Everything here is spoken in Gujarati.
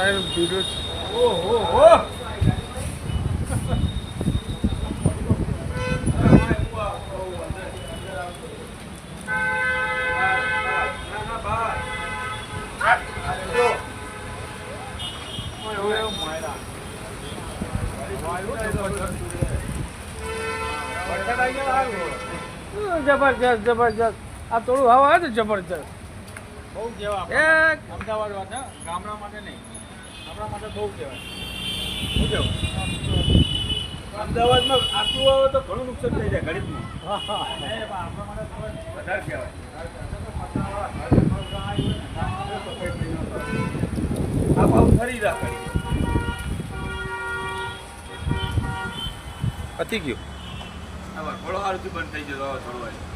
સાહેબ ભીડો છે. ઓહો જબરજસ્ત જબરજસ્ત. આ થોડું હવા આવે ને જબરજસ્ત. બહુ કેવા એક અમદાવાદ વાત છે ગામડા માટે નહીં આપણા માટે બહુ કહેવાય શું કહેવાય અમદાવાદમાં આટલું આવે તો ઘણું નુકસાન થઈ જાય ગરીબનું હા હા આપણા માટે વધારે કહેવાય આ ભાવ ફરી રાખી પતી ગયું. થોડો સારું બંધ થઈ જતો થોડું